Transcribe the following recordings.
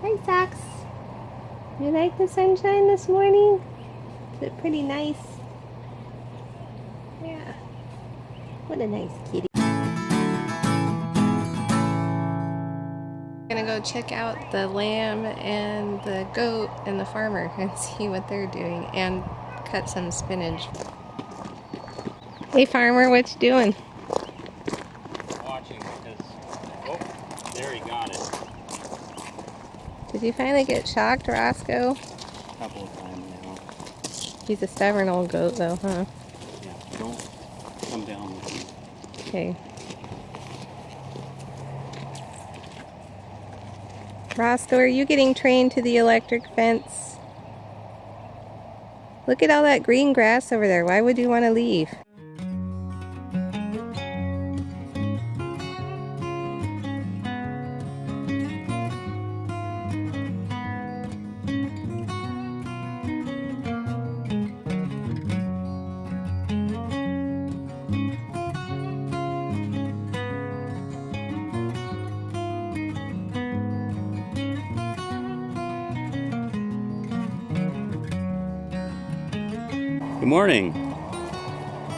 Hi, Socks. You like the sunshine this morning? Is it pretty nice? Yeah. What a nice kitty. Gonna go check out the lamb and the goat and the farmer and see what they're doing and cut some spinach. Hey, farmer, what you doing? Watching because, oh, there he got it. Did you finally get shocked, Roscoe? A couple of times now. He's a stubborn old goat though, huh? Yeah, don't come down with me. Okay. Roscoe, are you getting trained to the electric fence? Look at all that green grass over there. Why would you want to leave? Good morning.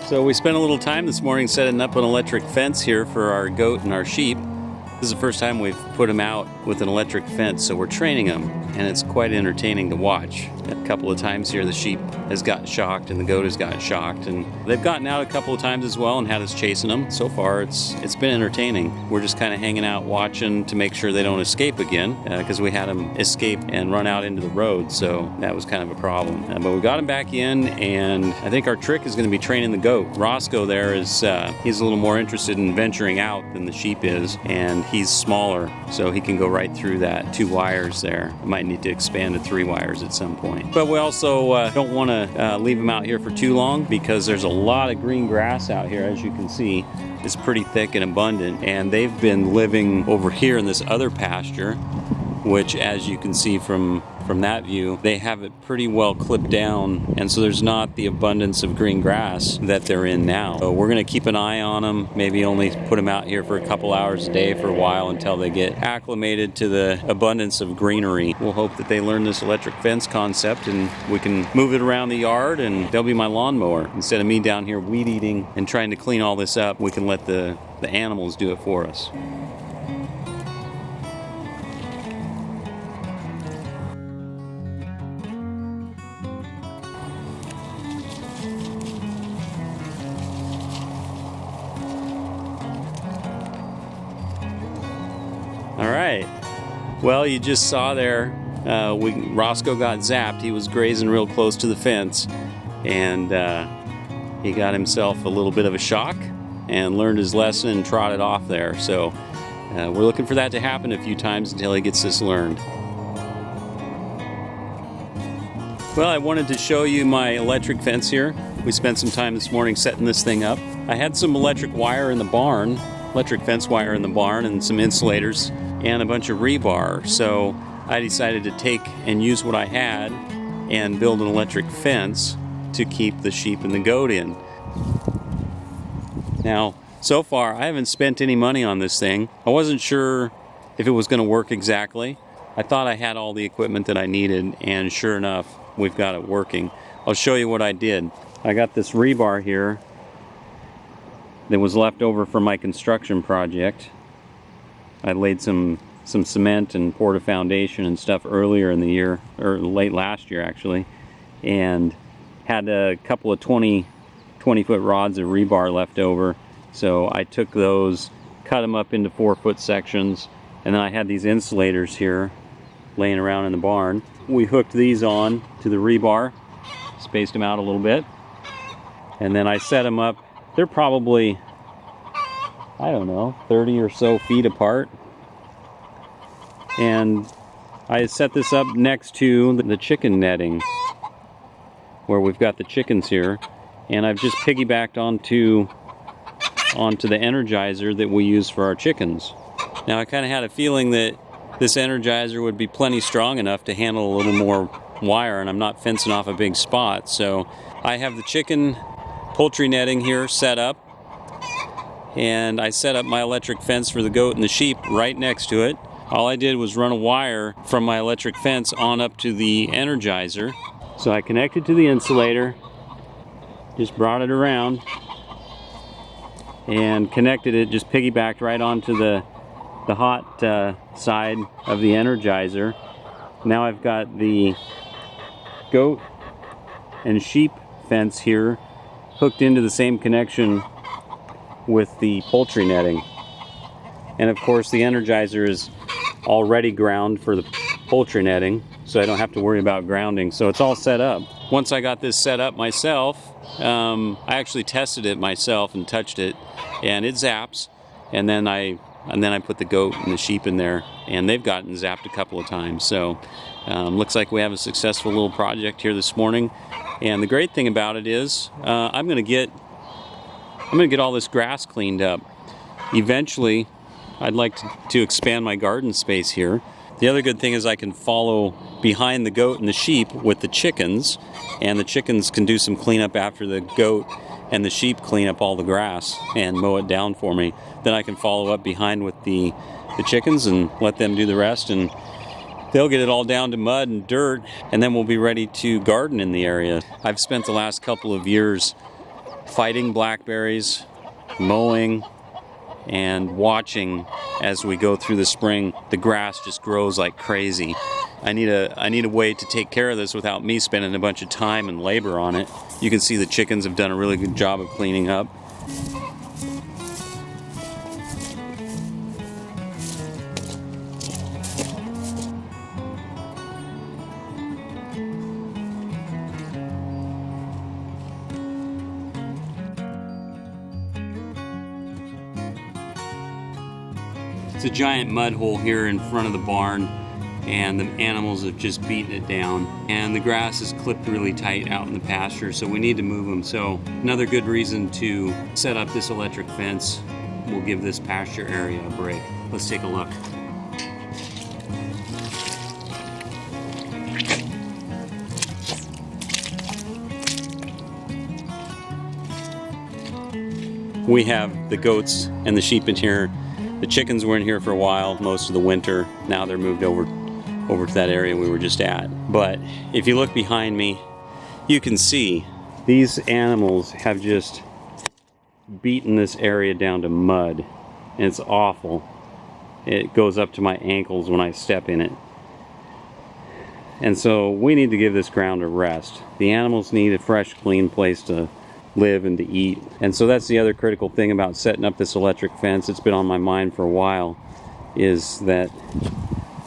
So we spent a little time this morning setting up an electric fence here for our goat and our sheep. This is the first time we've put them out with an electric fence, so we're training them, and it's quite entertaining to watch. A couple of times here the sheep has gotten shocked and the goat has gotten shocked, and they've gotten out a couple of times as well and had us chasing them. So far it's been entertaining. We're just kind of hanging out watching to make sure they don't escape again, because we had them escape and run out into the road, so that was kind of a problem. But we got them back in, and I think our trick is going to be training the goat. Roscoe there is he's a little more interested in venturing out than the sheep is, and he's smaller, so he can go right through that 2 wires there. I might need to expand to 3 wires at some point. But we also don't want to leave him out here for too long, because there's a lot of green grass out here, as you can see. It's pretty thick and abundant, and they've been living over here in this other pasture, which, as you can see from that view, they have it pretty well clipped down, and so there's not the abundance of green grass that they're in now. So we're going to keep an eye on them, maybe only put them out here for a couple hours a day for a while until they get acclimated to the abundance of greenery. We'll hope that they learn this electric fence concept and we can move it around the yard, and they'll be my lawnmower. Instead of me down here weed eating and trying to clean all this up, we can let the animals do it for us. All right. Well, you just saw there, Roscoe got zapped. He was grazing real close to the fence, and he got himself a little bit of a shock and learned his lesson and trotted off there. So we're looking for that to happen a few times until he gets this learned. Well, I wanted to show you my electric fence here. We spent some time this morning setting this thing up. I had some electric wire in the barn, electric fence wire in the barn, and some insulators and a bunch of rebar. So I decided to take and use what I had and build an electric fence to keep the sheep and the goat in. Now, so far I haven't spent any money on this thing. I wasn't sure if it was going to work exactly. I thought I had all the equipment that I needed, and sure enough, we've got it working. I'll show you what I did. I got this rebar here that was left over from my construction project. I laid some cement and poured a foundation and stuff earlier in the year, or late last year actually, and had a couple of 20-foot rods of rebar left over. So I took those, cut them up into 4-foot sections, and then I had these insulators here laying around in the barn. We hooked these on to the rebar, spaced them out a little bit, and then I set them up. They're probably, I don't know, 30 or so feet apart. And I set this up next to the chicken netting, where we've got the chickens here, and I've just piggybacked onto the energizer that we use for our chickens. Now I kind of had a feeling that this energizer would be plenty strong enough to handle a little more wire, and I'm not fencing off a big spot. So I have the chicken poultry netting here set up, and I set up my electric fence for the goat and the sheep right next to it. All I did was run a wire from my electric fence on up to the energizer. So I connected to the insulator, just brought it around and connected it, just piggybacked right onto the hot side of the energizer. Now I've got the goat and sheep fence here hooked into the same connection with the poultry netting. And of course the energizer is already ground for the poultry netting, so I don't have to worry about grounding. So it's all set up. Once I got this set up myself, I actually tested it myself and touched it, and it zaps. And then I put the goat and the sheep in there, and they've gotten zapped a couple of times. So looks like we have a successful little project here this morning. And the great thing about it is I'm gonna get all this grass cleaned up. Eventually I'd like to expand my garden space here. The other good thing is I can follow behind the goat and the sheep with the chickens, and the chickens can do some cleanup after the goat and the sheep clean up all the grass and mow it down for me. Then I can follow up behind with the chickens and let them do the rest, and they'll get it all down to mud and dirt, and then we'll be ready to garden in the area. I've spent the last couple of years fighting blackberries, mowing, and watching as we go through the spring. The grass just grows like crazy. I need a way to take care of this without me spending a bunch of time and labor on it. You can see the chickens have done a really good job of cleaning up. It's a giant mud hole here in front of the barn, and the animals have just beaten it down, and the grass is clipped really tight out in the pasture, so we need to move them. So another good reason to set up this electric fence will give this pasture area a break. Let's take a look. We have the goats and the sheep in here. The chickens were in here for a while, most of the winter. Now they're moved over to that area we were just at. But if you look behind me, you can see these animals have just beaten this area down to mud. And it's awful. It goes up to my ankles when I step in it. And so we need to give this ground a rest. The animals need a fresh, clean place to live and to eat. And so that's the other critical thing about setting up this electric fence. It's been on my mind for a while, is that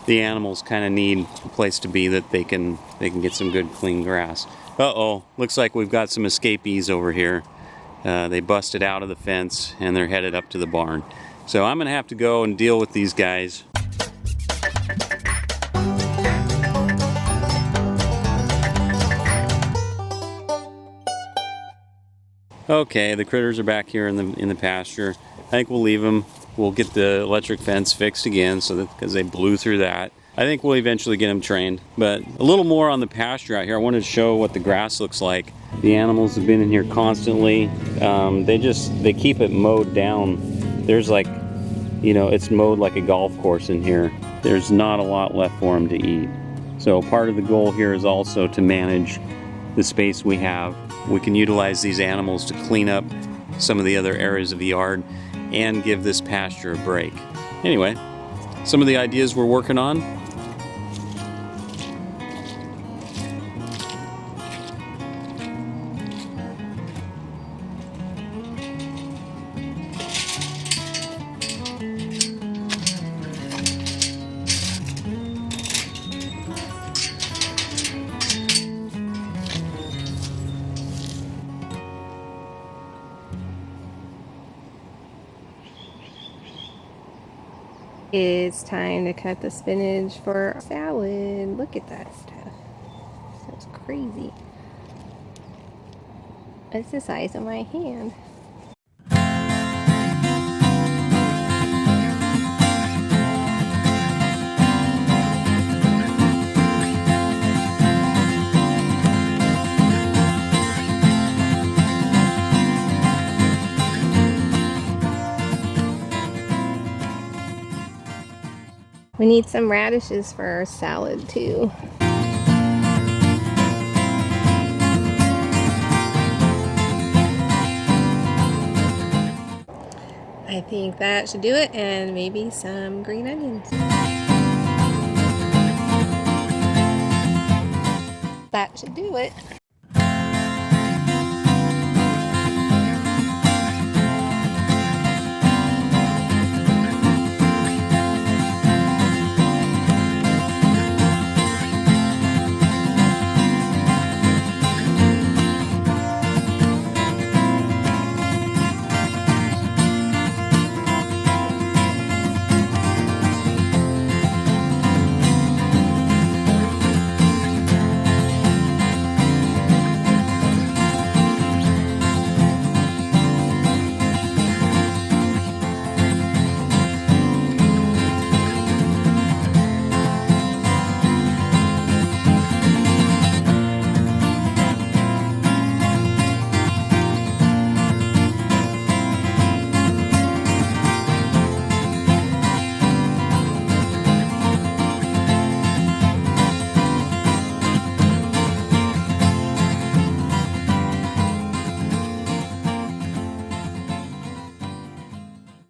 the animals kind of need a place to be that they can get some good clean grass. Uh-oh, looks like we've got some escapees over here. They busted out of the fence and they're headed up to the barn. So I'm gonna have to go and deal with these guys. Okay, the critters are back here in the pasture. I think we'll leave them. We'll get the electric fence fixed again, so that because they blew through that. I think we'll eventually get them trained. But a little more on the pasture out here. I wanted to show what the grass looks like. The animals have been in here constantly. They keep it mowed down. There's like, it's mowed like a golf course in here. There's not a lot left for them to eat. So part of the goal here is also to manage the space we have. We can utilize these animals to clean up some of the other areas of the yard and give this pasture a break. Anyway, some of the ideas we're working on. It's time to cut the spinach for salad. Look at that stuff. That's crazy. It's the size of my hand. We need some radishes for our salad too. I think that should do it, and maybe some green onions. That should do it.